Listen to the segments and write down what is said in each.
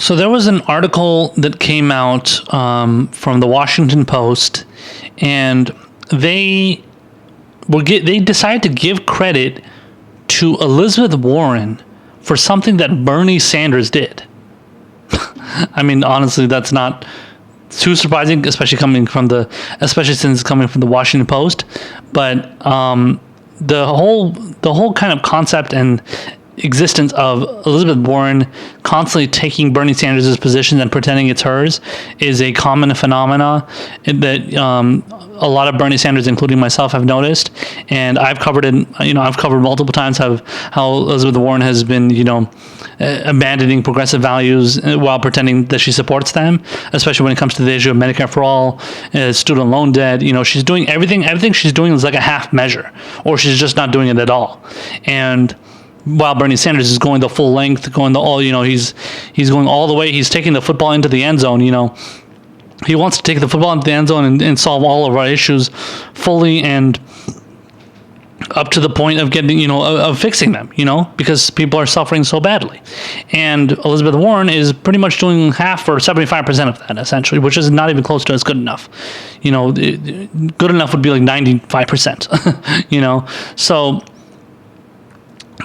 So there was an article that came out from the Washington Post, and they decided to give credit to Elizabeth Warren for something that Bernie Sanders did. I mean, honestly, that's not too surprising, especially since it's coming from the Washington Post. But the whole kind of concept and existence of Elizabeth Warren constantly taking Bernie Sanders' position and pretending it's hers is a common phenomena that a lot of Bernie Sanders, including myself, have noticed. And I've covered it. I've covered multiple times how Elizabeth Warren has been, abandoning progressive values while pretending that she supports them, especially when it comes to the issue of Medicare for all, student loan debt. She's doing everything she's doing is like a half measure, or she's just not doing it at all. And while Bernie Sanders is going the full length, going the all, he's going all the way. He's taking the football into the end zone. He wants to take the football into the end zone and solve all of our issues fully and up to the point of getting, of fixing them, because people are suffering so badly. And Elizabeth Warren is pretty much doing half or 75% of that, essentially, which is not even close to as good enough. Good enough would be like 95%, So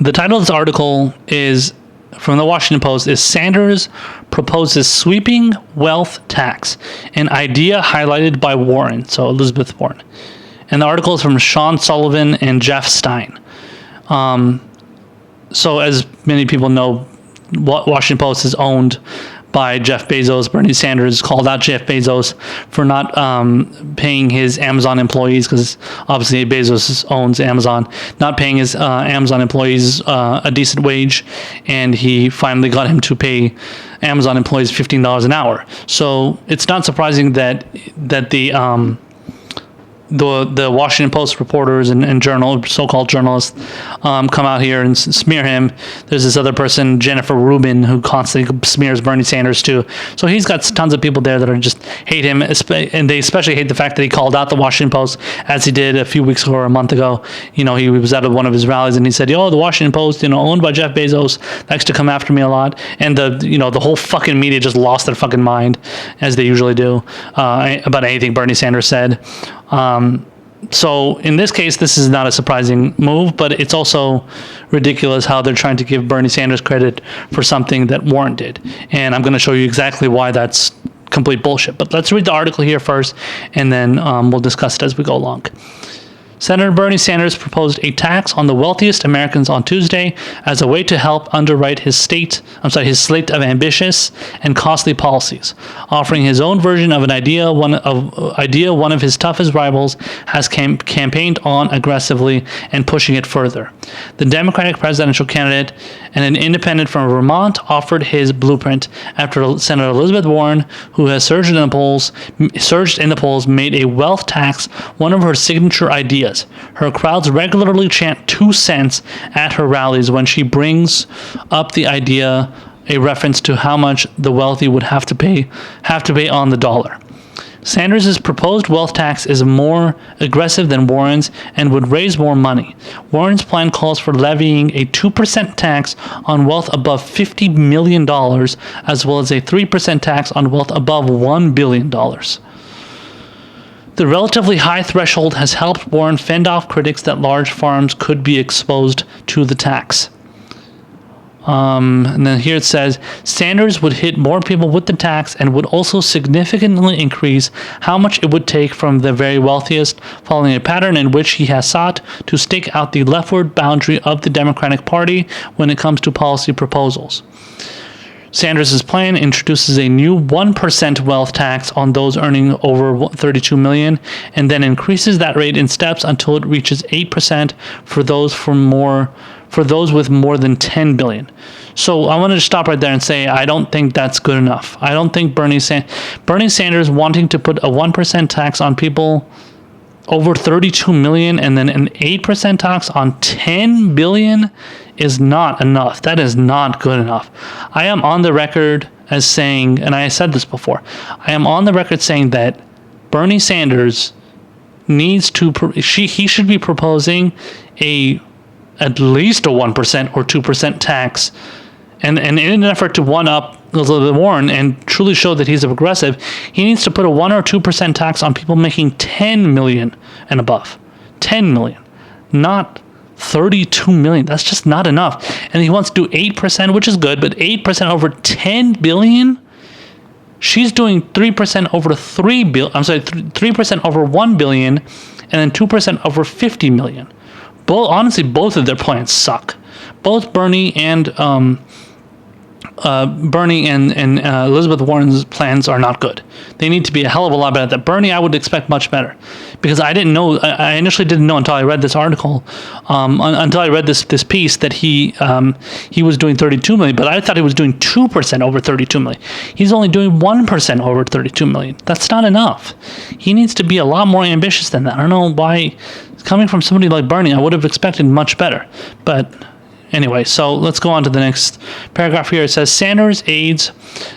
the title of this article is from the Washington Post is Sanders proposes sweeping wealth tax, an idea highlighted by Warren, so Elizabeth Warren. And the article is from Sean Sullivan and Jeff Stein. So as many people know, Washington Post is owned by Jeff Bezos. Bernie Sanders called out Jeff Bezos for not paying his Amazon employees, because obviously Bezos owns Amazon, not paying his Amazon employees a decent wage, and he finally got him to pay Amazon employees $15 an hour. So it's not surprising that the Washington Post reporters and so-called journalists come out here and smear him. There's this other person, Jennifer Rubin, who constantly smears Bernie Sanders too. So he's got tons of people there that are just hate him, and they especially hate the fact that he called out the Washington Post as he did a few weeks ago or a month ago. He was at one of his rallies and he said, the Washington Post, owned by Jeff Bezos, likes to come after me a lot. And the whole fucking media just lost their fucking mind, as they usually do, about anything Bernie Sanders said. So in this case, this is not a surprising move, but it's also ridiculous how they're trying to give Bernie Sanders credit for something that Warren did. And I'm going to show you exactly why that's complete bullshit. But let's read the article here first, and then we'll discuss it as we go along. Senator Bernie Sanders proposed a tax on the wealthiest Americans on Tuesday as a way to help underwrite his slate of ambitious and costly policies, offering his own version of an idea one of his toughest rivals has campaigned on aggressively and pushing it further. The Democratic presidential candidate and an independent from Vermont offered his blueprint after Senator Elizabeth Warren, who has surged in the polls, made a wealth tax one of her signature ideas. Her crowds regularly chant 2 cents at her rallies when she brings up the idea, a reference to how much the wealthy would have to pay on the dollar. Sanders' proposed wealth tax is more aggressive than Warren's and would raise more money. Warren's plan calls for levying a 2% tax on wealth above $50 million, as well as a 3% tax on wealth above $1 billion. The relatively high threshold has helped Warren fend off critics that large farms could be exposed to the tax. And then here it says, Sanders would hit more people with the tax and would also significantly increase how much it would take from the very wealthiest, following a pattern in which he has sought to stake out the leftward boundary of the Democratic Party when it comes to policy proposals. Sanders' plan introduces a new 1% wealth tax on those earning over $32 million, and then increases that rate in steps until it reaches 8% for those with more than $10 billion. So I wanted to stop right there and say I don't think that's good enough. I don't think Bernie Sanders wanting to put a 1% tax on people over $32 million and then an 8% tax on $10 billion is not enough. That is not good enough. I am on the record as saying, and I said this before, I am on the record saying that Bernie Sanders needs to, he should be proposing at least a 1% or 2% tax, And in an effort to one-up Elizabeth Warren and truly show that he's a progressive, he needs to put a 1 or 2% tax on people making 10 million and above. 10 million, not 32 million. That's just not enough. And he wants to do 8%, which is good, but 8% over 10 billion? She's doing 3% over 3% over 1 billion, and then 2% over 50 million. Honestly, both of their plans suck. Both Bernie and Elizabeth Warren's plans are not good. They need to be a hell of a lot better. That Bernie, I would expect much better, because I didn't know. I initially didn't know until I read this article, until I read this piece that he was doing 32 million. But I thought he was doing 2% over 32 million. He's only doing 1% over 32 million. That's not enough. He needs to be a lot more ambitious than that. I don't know why. Coming from somebody like Bernie, I would have expected much better, but. Anyway, so let's go on to the next paragraph here. It says, Sanders' aides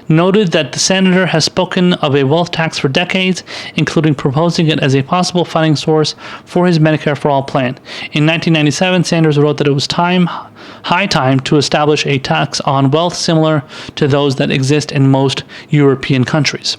noted that the senator has spoken of a wealth tax for decades, including proposing it as a possible funding source for his Medicare for All plan. In 1997, Sanders wrote that it was high time to establish a tax on wealth similar to those that exist in most European countries.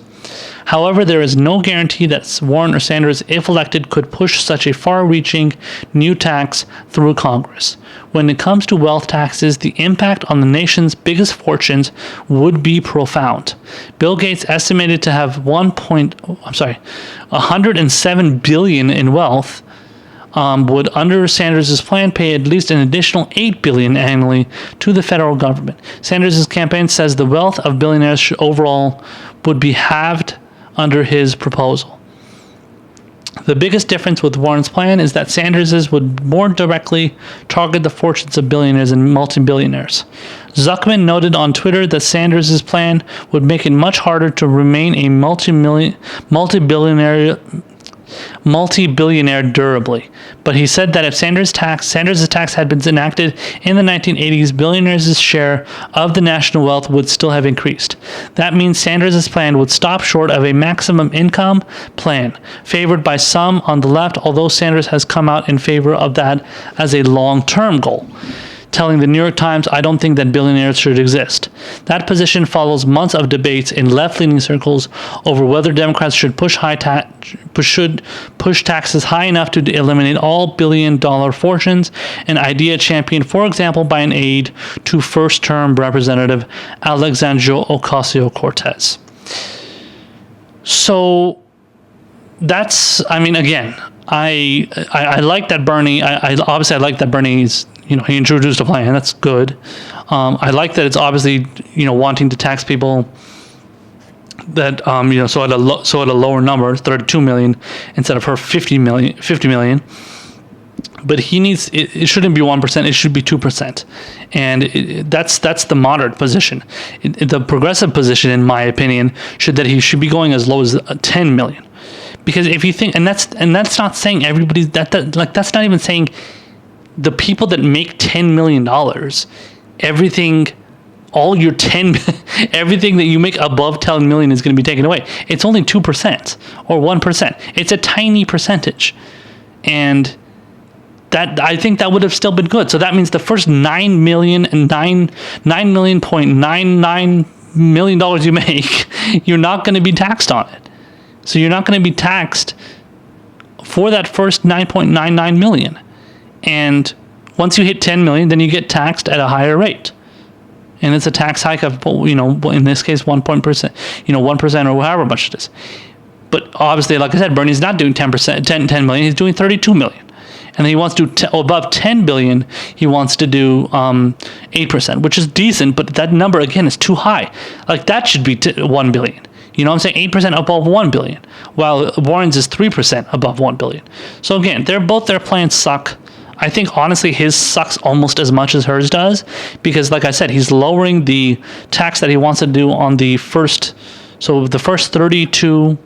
However, there is no guarantee that Warren or Sanders, if elected, could push such a far-reaching new tax through Congress. When it comes to wealth taxes, the impact on the nation's biggest fortunes would be profound. Bill Gates estimated to have 107 billion in wealth. Would, under Sanders' plan, pay at least an additional $8 billion annually to the federal government. Sanders' campaign says the wealth of billionaires overall would be halved under his proposal. The biggest difference with Warren's plan is that Sanders' would more directly target the fortunes of billionaires and multi-billionaires. Zuckman noted on Twitter that Sanders' plan would make it much harder to remain a multi-billionaire durably. But he said that if Sanders' tax had been enacted in the 1980s, billionaires' share of the national wealth would still have increased. That means Sanders' plan would stop short of a maximum income plan, favored by some on the left, although Sanders has come out in favor of that as a long-term goal, telling the New York Times, "I don't think that billionaires should exist." That position follows months of debates in left-leaning circles over whether Democrats should push taxes high enough to eliminate all billion-dollar fortunes, an idea championed, for example, by an aide to first-term Representative Alexandria Ocasio-Cortez. So that's, I mean, again, I like that Bernie. I like that Bernie's. He introduced a plan. That's good. I like that it's obviously, wanting to tax people that, so at a lower number, 32 million instead of her 50 million. But he needs, it shouldn't be 1%. It should be 2%. And that's the moderate position. The progressive position, in my opinion, he should be going as low as 10 million. Because if you think, and that's not saying everybody, that's not even saying the people that make $10 million, everything that you make above 10 million is going to be taken away. It's only 2% or 1%. It's a tiny percentage. And that, I think that would have still been good. So that means the first $9.99 million you make, you're not going to be taxed on it. So you're not going to be taxed for that first 9.99 million. And once you hit 10 million, then you get taxed at a higher rate. And it's a tax hike of, in this case, 1% or however much it is. But obviously, like I said, Bernie's not doing 10 million, he's doing 32 million. And then he wants to do above 10 billion, he wants to do 8%, which is decent, but that number, again, is too high. Like, that should be 1 billion. You know what I'm saying? 8% above 1 billion, while Warren's is 3% above 1 billion. So again, both their plans suck. I think, honestly, his sucks almost as much as hers does, because, like I said, he's lowering the tax that he wants to do on the first 32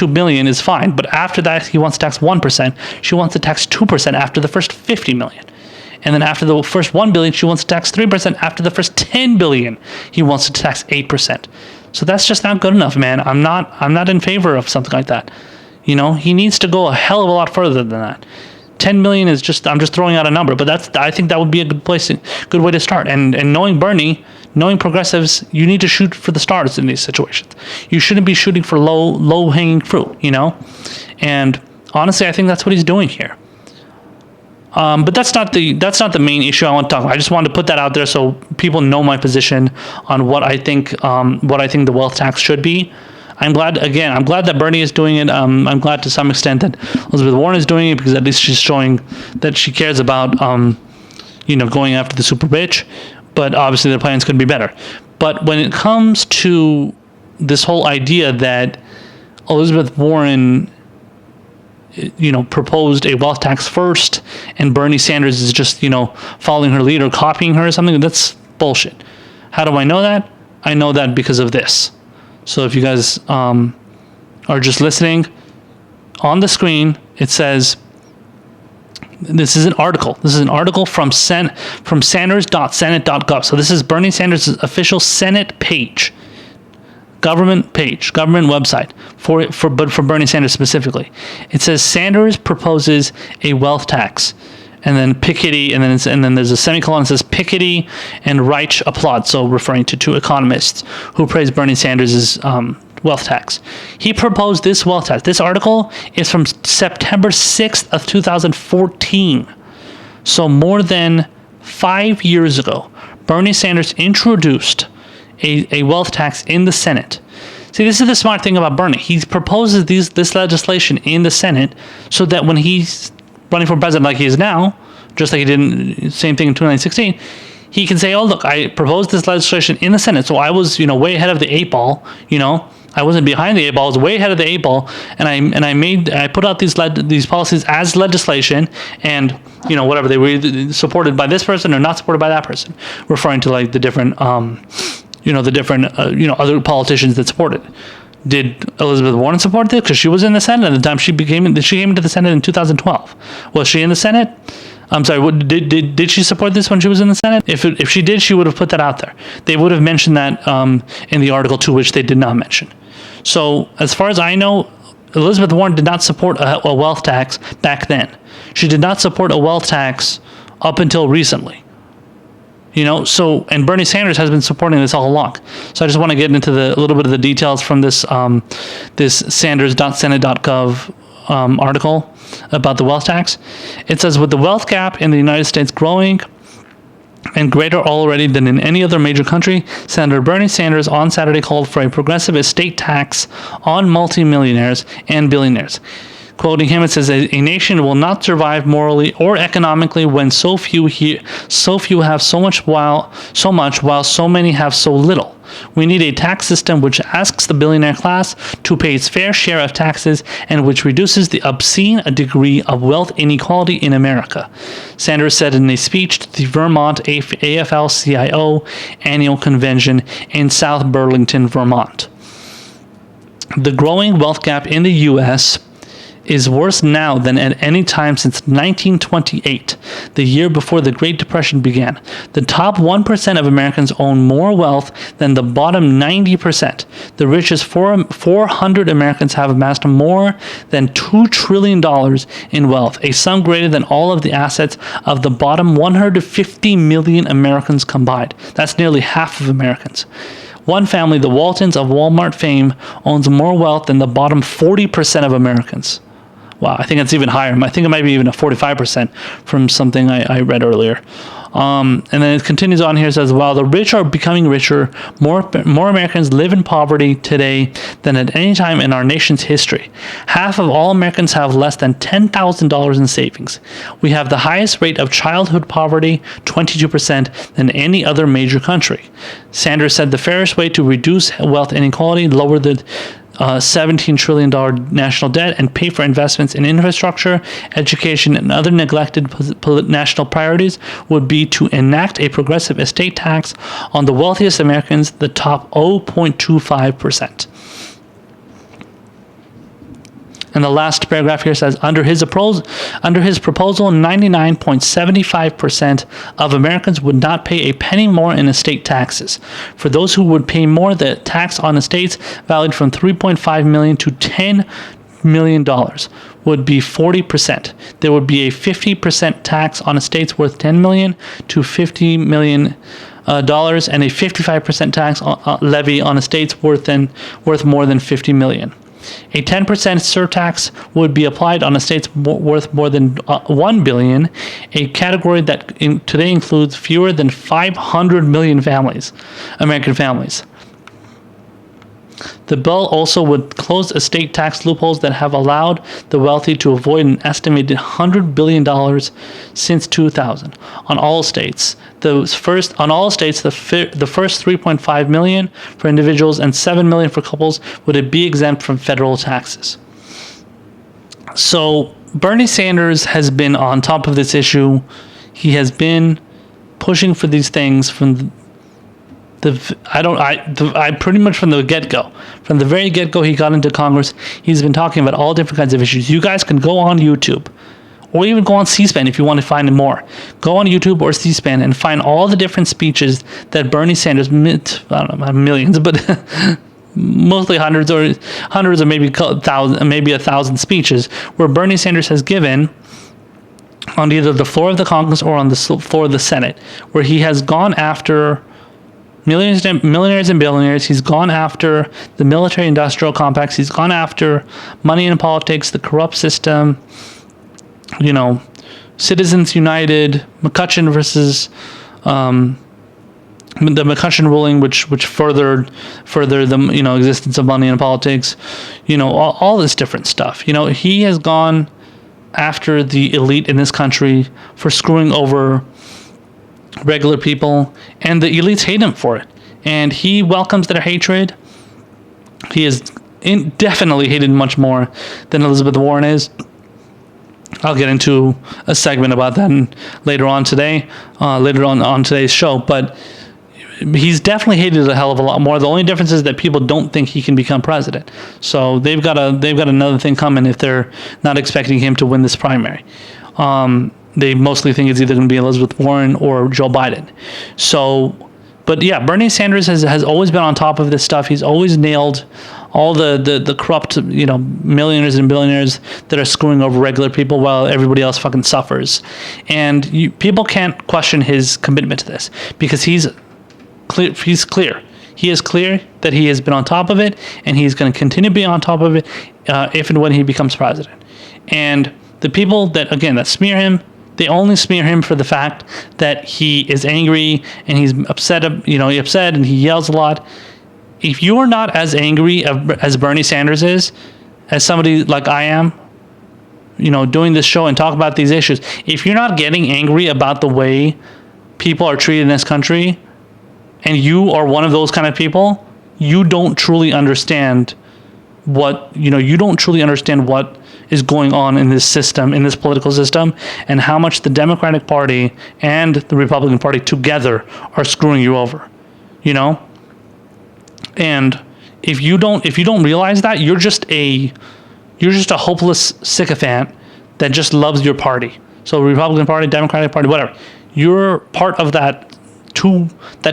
million is fine, but after that, he wants to tax 1%. She wants to tax 2% after the first 50 million. And then after the first 1 billion, she wants to tax 3%. After the first 10 billion, he wants to tax 8%. So that's just not good enough, man. I'm not in favor of something like that. He needs to go a hell of a lot further than that. 10 million is just, I'm just throwing out a number, but I think that would be a good way to start. And knowing Bernie, knowing progressives, you need to shoot for the stars in these situations. You shouldn't be shooting for low hanging fruit, And honestly, I think that's what he's doing here. But that's not the main issue I want to talk about. I just wanted to put that out there so people know my position on what I think the wealth tax should be. I'm glad that Bernie is doing it. I'm glad to some extent that Elizabeth Warren is doing it, because at least she's showing that she cares about going after the super bitch. But obviously, their plans could be better. But when it comes to this whole idea that Elizabeth Warren, proposed a wealth tax first, and Bernie Sanders is just, following her lead or copying her or something, that's bullshit. How do I know that? I know that because of this. So if you guys are just listening, on the screen, it says, this is an article. This is an article from sanders.senate.gov. So this is Bernie Sanders' official Senate page, government website but for Bernie Sanders specifically. It says Sanders proposes a wealth tax, and then Piketty, and then there's a semicolon that says Piketty and Reich applaud. So referring to two economists who praise Bernie Sanders' wealth tax. He proposed this wealth tax. This article is from September 6th of 2014. So more than 5 years ago, Bernie Sanders introduced a wealth tax in the Senate. See, this is the smart thing about Bernie. He proposes this legislation in the Senate so that when he's running for president like he is now, just like he did same thing in 2016, he can say, oh, look, I proposed this legislation in the Senate, so I was, way ahead of the 8 ball, I wasn't behind the 8 ball, I was way ahead of the 8 ball, and I put out these policies as legislation, and whatever, they were supported by this person or not supported by that person, referring to like the different other politicians that supported. Did Elizabeth Warren support this? Because she was in the Senate at the time. She came into the Senate in 2012. Was she in the Senate? I'm sorry. Did she support this when she was in the Senate? If she did, she would have put that out there. They would have mentioned that in the article, to which they did not mention. So as far as I know, Elizabeth Warren did not support a wealth tax back then. She did not support a wealth tax up until recently. And Bernie Sanders has been supporting this all along. So I just want to get into a little bit of the details from this sanders.senate.gov article about the wealth tax. It says, with the wealth gap in the United States growing and greater already than in any other major country, Senator Bernie Sanders on Saturday called for a progressive estate tax on multimillionaires and billionaires. Quoting him, it says, a nation will not survive morally or economically when so few have so much while so many have so little. We need a tax system which asks the billionaire class to pay its fair share of taxes and which reduces the obscene degree of wealth inequality in America, Sanders said in a speech to the Vermont AFL-CIO annual convention in South Burlington, Vermont. The growing wealth gap in the U.S. is worse now than at any time since 1928, the year before the Great Depression began. The top 1% of Americans own more wealth than the bottom 90%. The richest 400 Americans have amassed more than $2 trillion in wealth, a sum greater than all of the assets of the bottom 150 million Americans combined. That's nearly half of Americans. One family, the Waltons of Walmart fame, owns more wealth than the bottom 40% of Americans. Wow, I think it's even higher. I think it might be even a 45% from something I read earlier. And then it continues on here. It says, while the rich are becoming richer, more Americans live in poverty today than at any time in our nation's history. Half of all Americans have less than $10,000 in savings. We have the highest rate of childhood poverty, 22%, than any other major country. Sanders said the fairest way to reduce wealth inequality, lower the $17 trillion national debt, and pay for investments in infrastructure, education, and other neglected national priorities would be to enact a progressive estate tax on the wealthiest Americans, the top 0.25%. And the last paragraph here says, under his proposal, 99.75% of Americans would not pay a penny more in estate taxes. For those who would pay more, the tax on estates valued from $3.5 million to $10 million would be 40%. There would be a 50% tax on estates worth $10 million to $50 million dollars, and a 55% tax levy on estates worth more than $50 million. A 10% surtax would be applied on estates worth more than $1 billion, a category that today includes fewer than 500 million American families. The bill also would close estate tax loopholes that have allowed the wealthy to avoid an estimated $100 billion since 2000 on all estates. The first 3.5 million for individuals and 7 million for couples would be exempt from federal taxes. So Bernie Sanders has been on top of this issue. He has been pushing for these things from pretty much from the get-go. From the very get-go he got into Congress, he's been talking about all different kinds of issues. You guys can go on YouTube, or even go on C-SPAN if you want to find more. Go on YouTube or C-SPAN and find all the different speeches that Bernie Sanders, I don't know, millions, but mostly hundreds or maybe a thousand speeches where Bernie Sanders has given on either the floor of the Congress or on the floor of the Senate, where he has gone after millionaires and billionaires. He's gone after the military-industrial complex. He's gone after money in politics, the corrupt system, Citizens United, McCutcheon versus the McCutcheon ruling, which furthered the existence of money in politics, all this different stuff. He has gone after the elite in this country for screwing over regular people, and the elites hate him for it, and he welcomes their hatred. He is definitely hated much more than Elizabeth Warren is. I'll get into a segment about that later on today's show, but he's definitely hated a hell of a lot more. The only difference is that people don't think he can become president, so they've got another thing coming if they're not expecting him to win this primary. They mostly think it's either going to be Elizabeth Warren or Joe Biden. So, but yeah, Bernie Sanders has always been on top of this stuff. He's always nailed all the corrupt, millionaires and billionaires that are screwing over regular people while everybody else fucking suffers. And people can't question his commitment to this because he's clear. He is clear that he has been on top of it, and he's going to continue to be on top of it if and when he becomes president. And the people that smear him, they only smear him for the fact that he is angry and he's upset. He's upset and he yells a lot. If you are not as angry as Bernie Sanders is, as somebody like I am, doing this show and talk about these issues, if you're not getting angry about the way people are treated in this country, and you are one of those kind of people, you don't truly understand what is going on in this system, in this political system, and how much the Democratic Party and the Republican Party together are screwing you over, And if you don't realize that, you're just a hopeless sycophant that just loves your party. So Republican Party, Democratic Party, whatever. You're part of that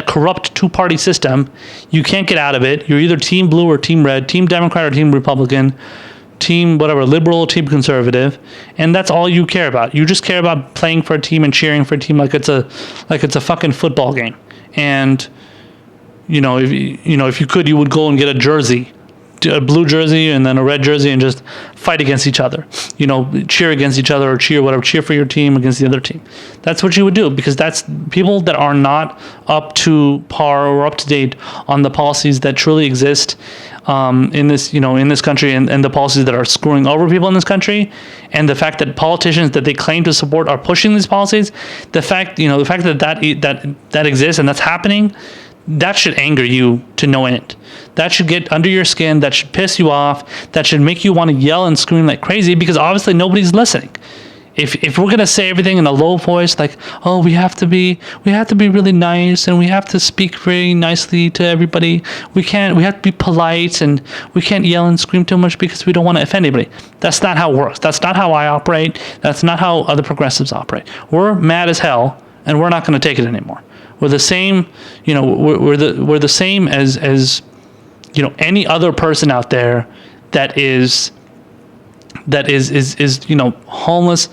corrupt two-party system. You can't get out of it. You're either team blue or team red, team Democrat or team Republican, team whatever, liberal or team conservative, and that's all you care about. You just care about playing for a team and cheering for a team like it's a fucking football game. And if you could, you would go and get a jersey, a blue jersey and then a red jersey, and just fight against each other. Cheer against each other or cheer for your team against the other team. That's what you would do, because that's people that are not up to par or up to date on the policies that truly exist in this country, and the policies that are screwing over people in this country, and the fact that politicians that they claim to support are pushing these policies. The fact that exists and that's happening, that should anger you to no end. That should get under your skin. That should piss you off. That should make you want to yell and scream like crazy, because obviously nobody's listening. If we're gonna say everything in a low voice, like, oh, we have to be really nice, and we have to speak very nicely to everybody. We have to be polite, and we can't yell and scream too much because we don't want to offend anybody. That's not how it works. That's not how I operate. That's not how other progressives operate. We're mad as hell, and we're not going to take it anymore. We're the same, we're the same as any other person out there that is that is homeless,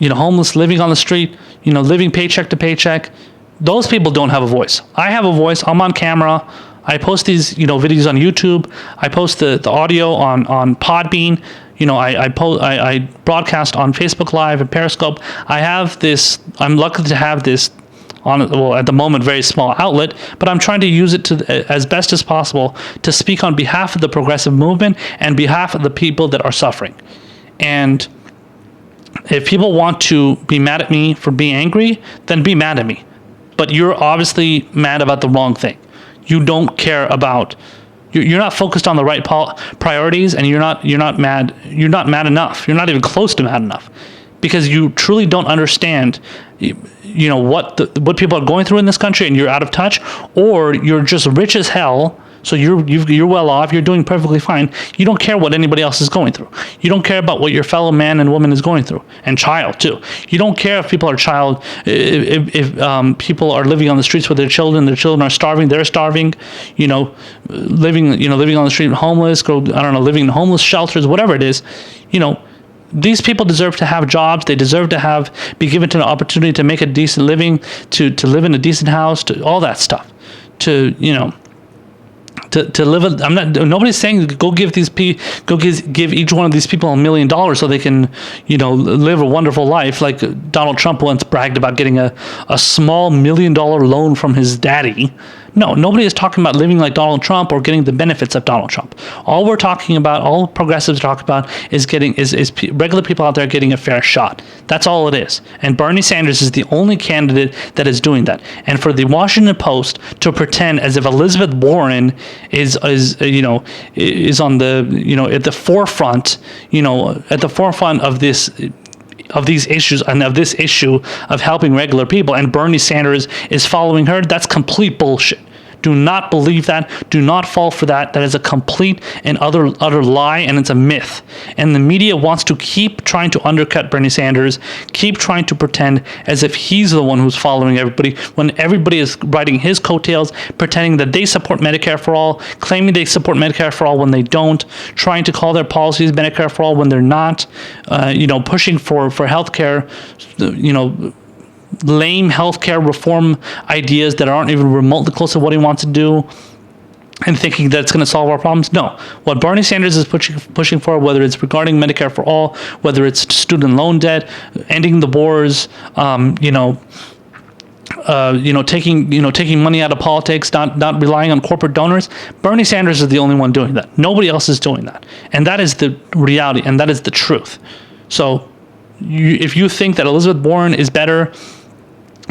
homeless, living on the street, living paycheck to paycheck. Those people don't have a voice. I have a voice. I'm on camera. I post these, videos on YouTube. I post the audio on Podbean. I broadcast on Facebook Live and Periscope. I have this. I'm lucky to have this at the moment, very small outlet, but I'm trying to use it as best as possible to speak on behalf of the progressive movement and behalf of the people that are suffering. And if people want to be mad at me for being angry, then be mad at me. But you're obviously mad about the wrong thing. You don't care about. You're not focused on the right priorities, and you're not mad. You're not mad enough. You're not even close to mad enough, because you truly don't understand. What people are going through in this country, and you're out of touch, or you're just rich as hell. So you're well off. You're doing perfectly fine. You don't care what anybody else is going through. You don't care about what your fellow man and woman is going through, and child too. You don't care if people are if people are living on the streets with their children. Their children are starving. They're starving. Living on the street, homeless. Living in homeless shelters, whatever it is. These people deserve to have jobs. They deserve to be given an opportunity to make a decent living, to live in a decent house, to all that stuff. To live. Nobody's saying go give each one of these people $1 million so they can, live a wonderful life. Like Donald Trump once bragged about getting a small $1 million loan from his daddy. No, nobody is talking about living like Donald Trump or getting the benefits of Donald Trump. All we're talking about, all progressives talk about, is regular people out there getting a fair shot. That's all it is. And Bernie Sanders is the only candidate that is doing that. And for the Washington Post to pretend as if Elizabeth Warren is on the at the forefront of these issues and of this issue of helping regular people, and Bernie Sanders is following her, that's complete bullshit. Do not believe that. Do not fall for that. That is a complete and utter lie, and it's a myth. And the media wants to keep trying to undercut Bernie Sanders, keep trying to pretend as if he's the one who's following everybody, when everybody is riding his coattails, pretending that they support Medicare for all, claiming they support Medicare for all when they don't, trying to call their policies Medicare for all when they're not, pushing for healthcare, lame healthcare reform ideas that aren't even remotely close to what he wants to do, and thinking that it's going to solve our problems. No. What Bernie Sanders is pushing for, whether it's regarding Medicare for all, whether it's student loan debt, ending the wars, taking money out of politics, not relying on corporate donors, Bernie Sanders is the only one doing that. Nobody else is doing that. And that is the reality, and that is the truth. So if you think that Elizabeth Warren is better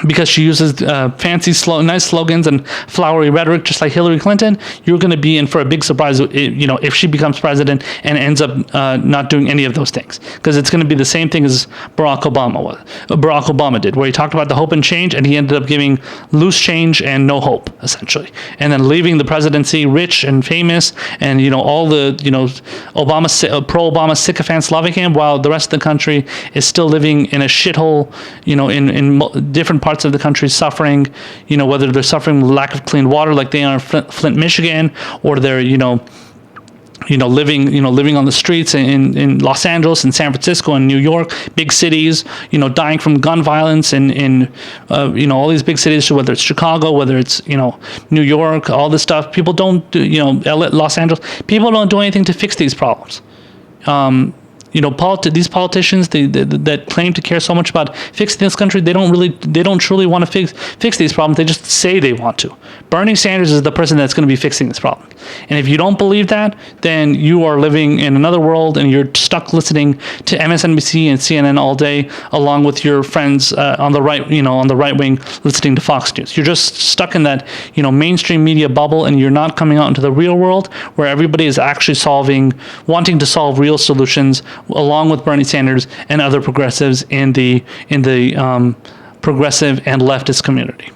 because she uses fancy, nice slogans and flowery rhetoric, just like Hillary Clinton, you're going to be in for a big surprise, if she becomes president and ends up not doing any of those things. Because it's going to be the same thing as Barack Obama did, where he talked about the hope and change, and he ended up giving loose change and no hope, essentially. And then leaving the presidency rich and famous, and all the pro-Obama sycophants loving him, while the rest of the country is still living in a shithole, in different parts of the country suffering, whether they're suffering lack of clean water like they are in Flint, Michigan, or they're, living on the streets in Los Angeles and San Francisco and New York, big cities, dying from gun violence in all these big cities, whether it's Chicago, whether it's, New York, all this stuff. People don't do, Los Angeles, people don't do anything to fix these problems. These politicians that claim to care so much about fixing this country, they don't truly want to fix these problems. They just say they want to. Bernie Sanders is the person that's going to be fixing this problem. And if you don't believe that, then you are living in another world, and you're stuck listening to MSNBC and CNN all day, along with your friends on the right wing listening to Fox News. You're just stuck in that mainstream media bubble, and you're not coming out into the real world where everybody is actually wanting to solve real solutions, along with Bernie Sanders and other progressives in the progressive and leftist community.